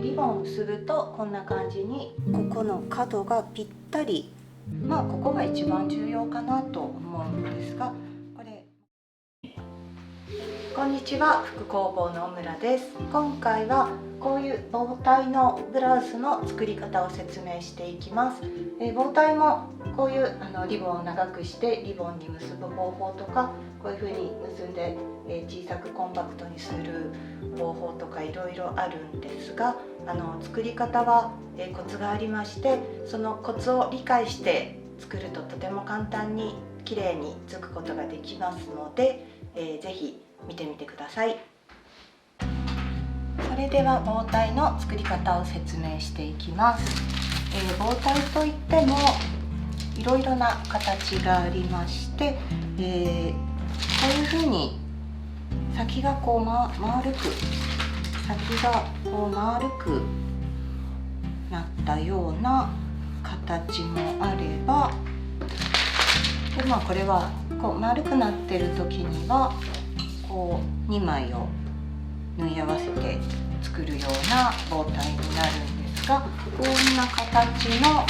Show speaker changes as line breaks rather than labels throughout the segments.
リボンを結ぶとこんな感じに、ここの角がぴったり、ここが一番重要かなと思うんですが、こんにちは、服工房の小村です。今回はこういうボウタイのブラウスの作り方を説明していきます。ボウタイもこういうリボンを長くしてリボンに結ぶ方法とか、こういう風に結んで小さくコンパクトにする方法とかいろいろあるんですが、作り方はコツがありまして、そのコツを理解して作るととても簡単に綺麗につくことができますので、ぜひ見てみてください。それではボウタイの作り方を説明していきます。ボウタイといってもいろいろな形がありまして、こういうふうに先がこう丸くなったような形もあれば、でこれはこう丸くなってる時にはこう2枚を縫い合わせて作るようなボウタイになるんですが、こんな形の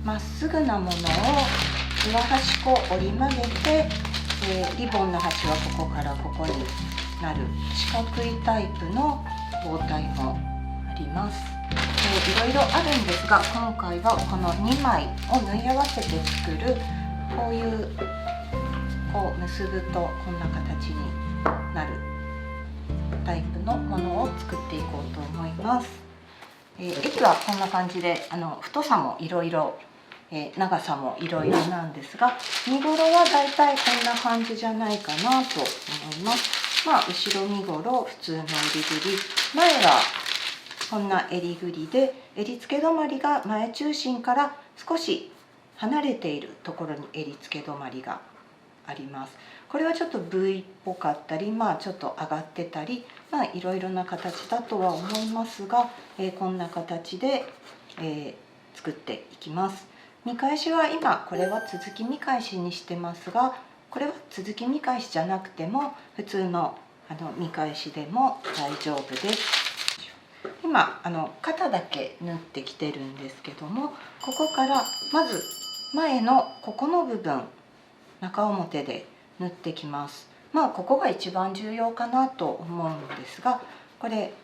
まっすぐなものを上端折り曲げて、リボンの端はここからここになる四角いタイプのボウタイもあります。いろいろあるんですが、今回はこの2枚を縫い合わせて作るこういうこう結ぶとこんな形になるタイプのものを作っていこうと思います。液はこんな感じで太さもいろいろ、長さもいろいろなんですが、身ごろはだいたいこんな感じじゃないかなと思います。後ろ身ごろ普通の襟ぐり、前はこんな襟ぐりで、襟付け止まりが前中心から少し離れているところに襟付け止まりがあります。これはちょっと V っぽかったり、ちょっと上がってたり、いろいろな形だとは思いますが、こんな形で、作っていきます。見返しは今これは続き見返しにしてますが、これは続き見返しじゃなくても普通の見返しでも大丈夫です。今肩だけ縫ってきてるんですけども、ここからまず前のここの部分中表で縫ってきます。ここが一番重要かなと思うんですが、これ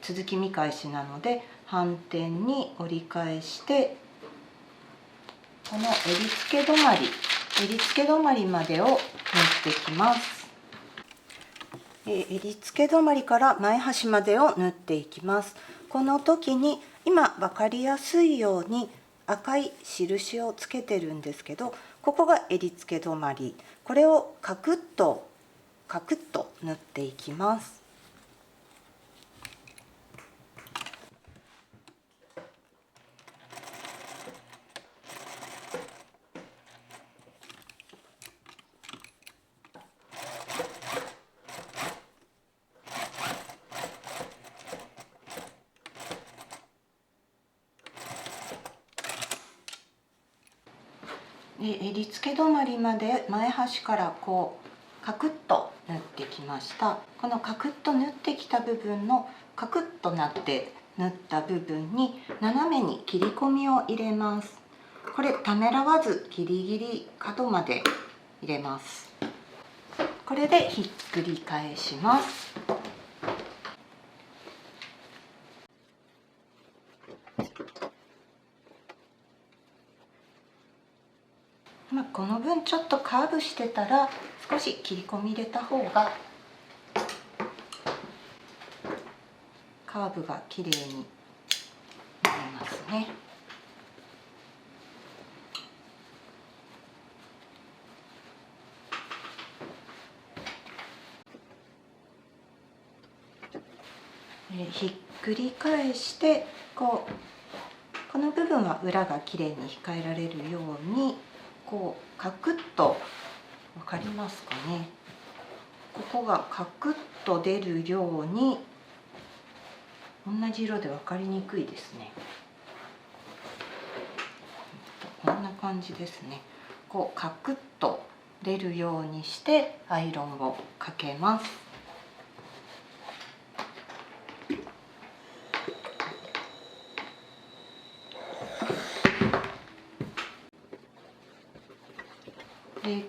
続き見返しなので反転に折り返して、この襟付け止まりまでを縫ってきます。襟付け止まりから前端までを縫っていきます。この時に今分かりやすいように赤い印をつけてるんですけど、ここが襟付け止まり、これをカクッと縫っていきます。襟付け止まりまで前端からこうカクッと縫ってきました。このカクッと縫ってきた部分のカクッとなって縫った部分に斜めに切り込みを入れます。これためらわずギリギリ角まで入れます。これでひっくり返します。この分ちょっとカーブしてたら少し切り込み入れた方がカーブがきれいになりますね。ひっくり返してこの部分は裏がきれいに控えられるようにこうカクッと、分かりますかね、ここがカクッと出るように、同じ色で分かりにくいですね。こんな感じですね。こうカクッと出るようにしてアイロンをかけます。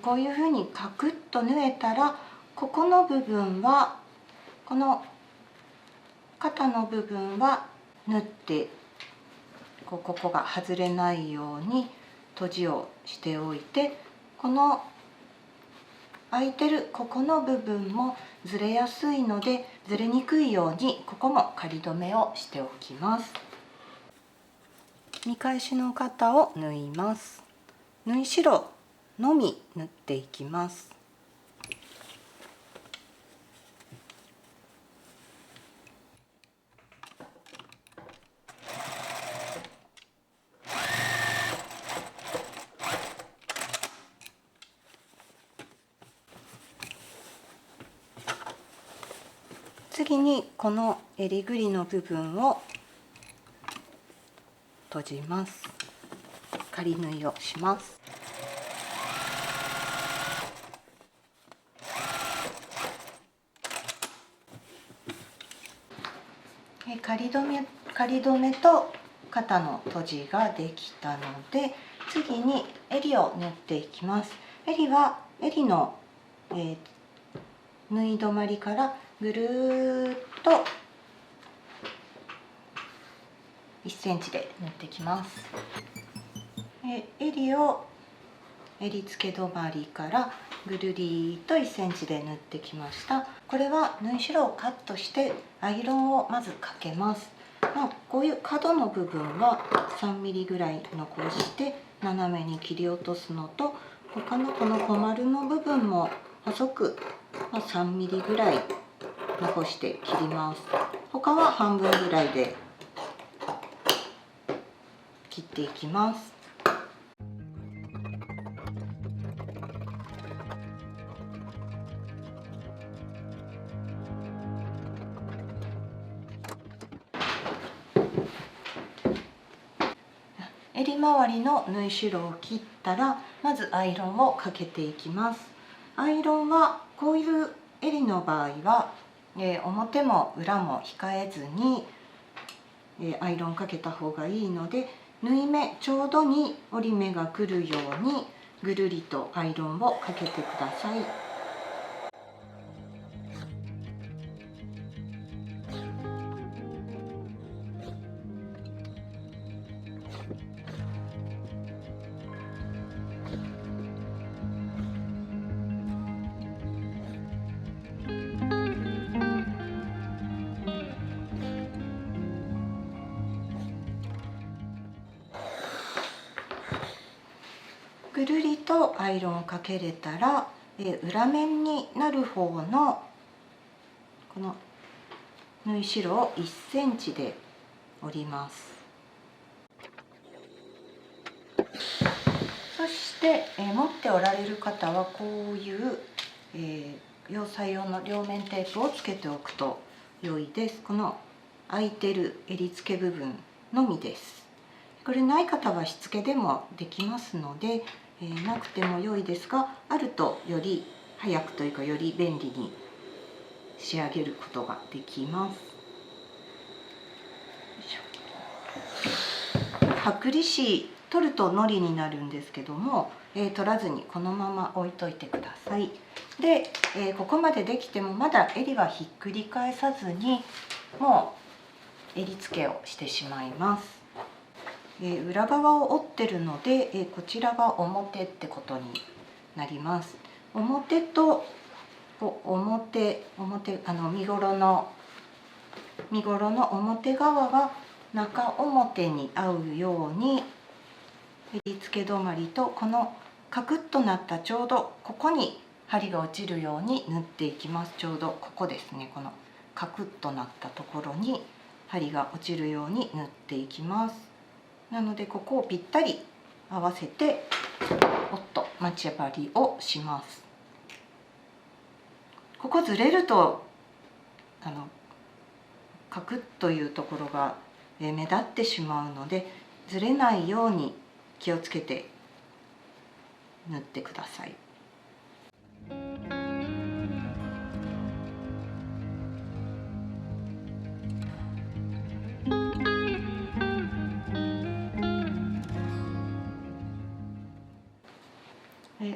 こういうふうにカクッと縫えたら、ここの部分は、この肩の部分は縫って、ここが外れないように閉じをしておいて、この空いてるここの部分もずれやすいので、ずれにくいようにここも仮留めをしておきます。見返しの肩を縫います。縫い代のみ縫っていきます。次にこの襟ぐりの部分を閉じます。仮縫いをします。仮留めと肩の閉じができたので、次に襟を縫っていきます。襟は襟の、縫い止まりからぐるーっと1センチで縫ってきます。襟を襟付け止まりからぐるりと1センチで縫ってきました。これは縫い代をカットしてアイロンをまずかけます。こういう角の部分は3ミリぐらい残して斜めに切り落とすのと、他のこの小丸の部分も細く3ミリぐらい残して切ります。他は半分ぐらいで切っていきます。襟周りの縫い代を切ったら、まずアイロンをかけていきます。アイロンはこういう襟の場合は、表も裏も控えずに、アイロンかけた方がいいので、縫い目ちょうどに折り目がくるようにぐるりとアイロンをかけてください。ぐるりとアイロンをかけれたら、裏面になる方のこの縫い代を1センチで折ります。そして、持っておられる方はこういう、洋裁用の両面テープをつけておくと良いです。この空いてる襟付け部分のみです。これない方はしつけでもできますので、なくても良いですが、あるとより早くというかより便利に仕上げることができます。剥離紙取るとのりになるんですけども、取らずにこのまま置いといてください。で、ここまでできてもまだ襟はひっくり返さずに、もう襟付けをしてしまいます。裏側を折ってるので、こちらが表ってことになります。表と表身ごろの表側が中表に合うように、襟付け止まりとこのカクッとなったちょうどここに針が落ちるように縫っていきます。ちょうどここですね。このカクッとなったところに針が落ちるように縫っていきます。なのでここをぴったり合わせて待ち針をします。ここずれるとカクッというところが目立ってしまうので、ずれないように気をつけて縫ってください。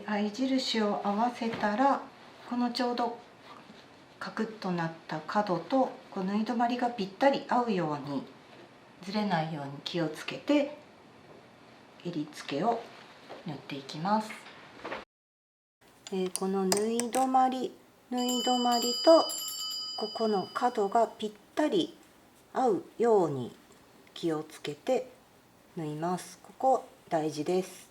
合い印を合わせたら、このちょうどカクッとなった角とこの縫い止まりがぴったり合うように、ずれないように気をつけて襟付けを縫っていきます。この縫い止まりとここの角がぴったり合うように気をつけて縫います。ここ大事です。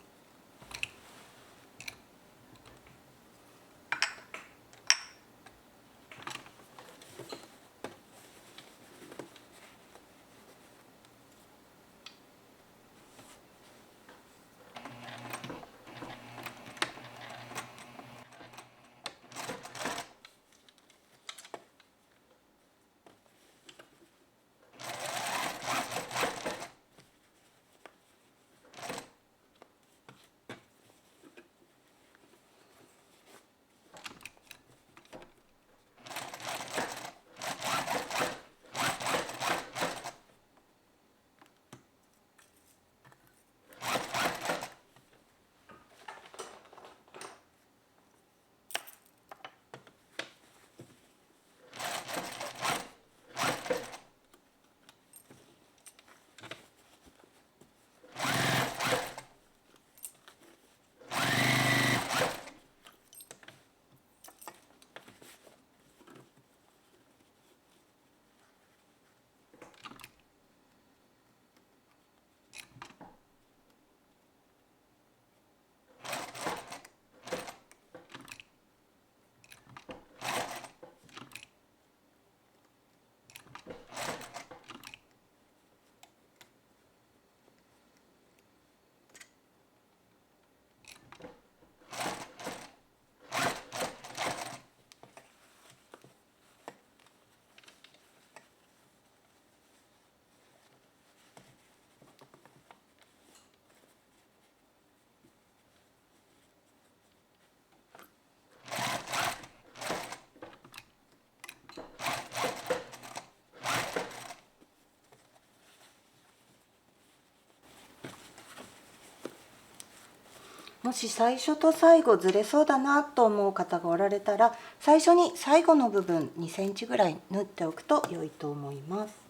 もし最初と最後ずれそうだなと思う方がおられたら、最初に最後の部分2センチぐらい縫っておくと良いと思います。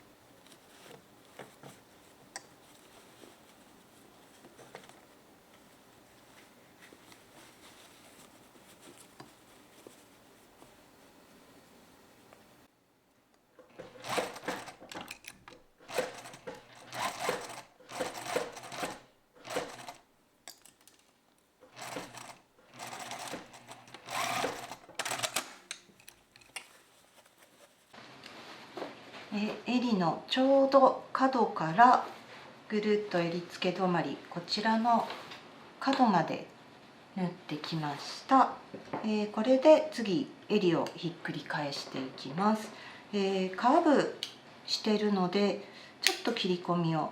襟のちょうど角からぐるっと襟付け止まり、こちらの角まで縫ってきました。これで次襟をひっくり返していきます。カーブしてるのでちょっと切り込みを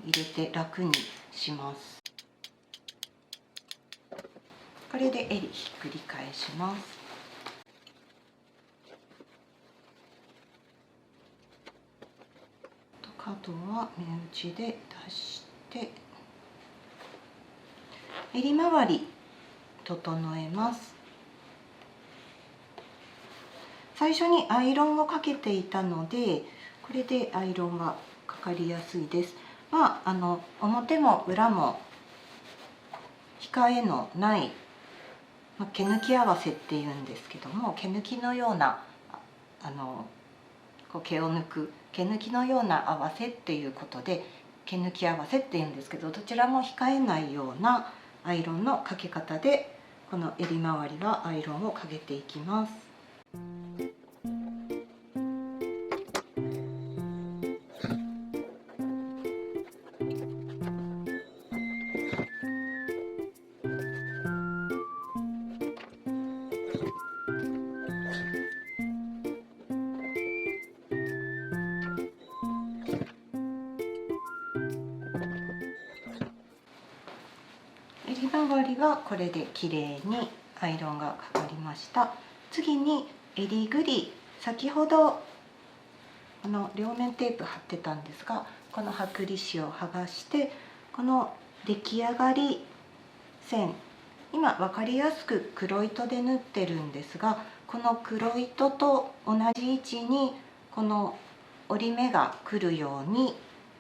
入れて楽にします。これで襟ひっくり返します。角は目打ちで出して襟周り整えます。最初にアイロンをかけていたので、これでアイロンがかかりやすいです。表も裏も控えのない、毛抜き合わせっていうんですけども、毛抜きのような毛を抜く毛抜きのような合わせっていうことで毛抜き合わせっていうんですけど、どちらも控えないようなアイロンのかけ方で、この襟周りはアイロンをかけていきます。襟周りはこれで綺麗にアイロンがかかりました。次に襟ぐり、先ほど両面テープ貼ってたんですが、この剥離紙を剥がして、この出来上がり線今分かりやすく黒糸で縫ってるんですが、この黒糸と同じ位置にこの折り目が来るように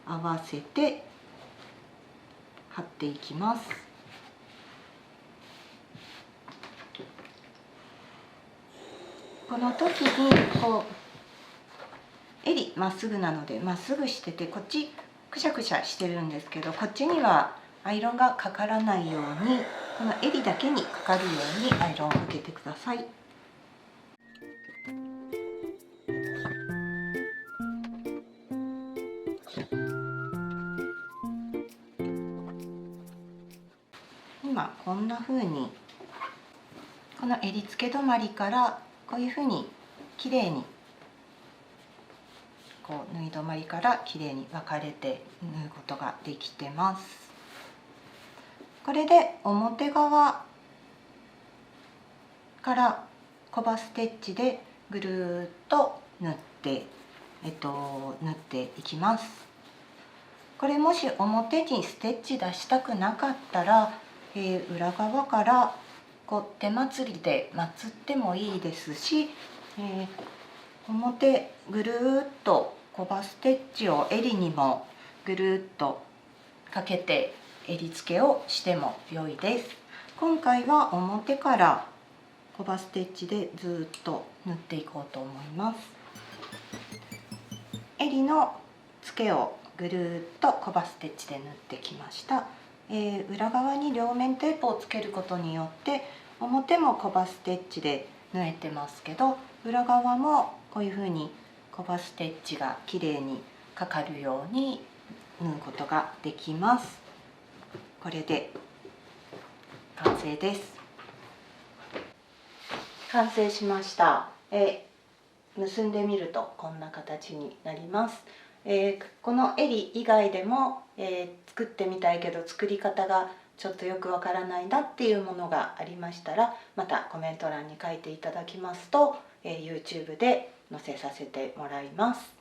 合わせて貼っていきます。この時にこう襟まっすぐなのでまっすぐしてて、こっちくしゃくしゃしてるんですけど、こっちにはアイロンがかからないように、この襟だけにかかるようにアイロンをかけてください。今こんな風にこの襟付け止まりからこういう風にきれいにこう縫い止まりからきれいに分かれて縫うことができてます。これで表側からコバステッチでぐるーっと縫っていきます。これもし表にステッチ出したくなかったら、裏側からこう手まつりでまつってもいいですし、表ぐるーっとコバステッチを襟にもぐるーっとかけて襟付けをしても良いです。今回は表からコバステッチでずっと縫っていこうと思います。襟の付けをぐるーっとコバステッチで縫ってきました。裏側に両面テープをつけることによって表もコバステッチで縫えてますけど、裏側もこういうふうにコバステッチがきれいにかかるように縫うことができます。これで完成です。完成しました。結んでみるとこんな形になります。この襟以外でも、作ってみたいけど作り方がちょっとよくわからないなっていうものがありましたら、またコメント欄に書いていただきますと、YouTube で載せさせてもらいます。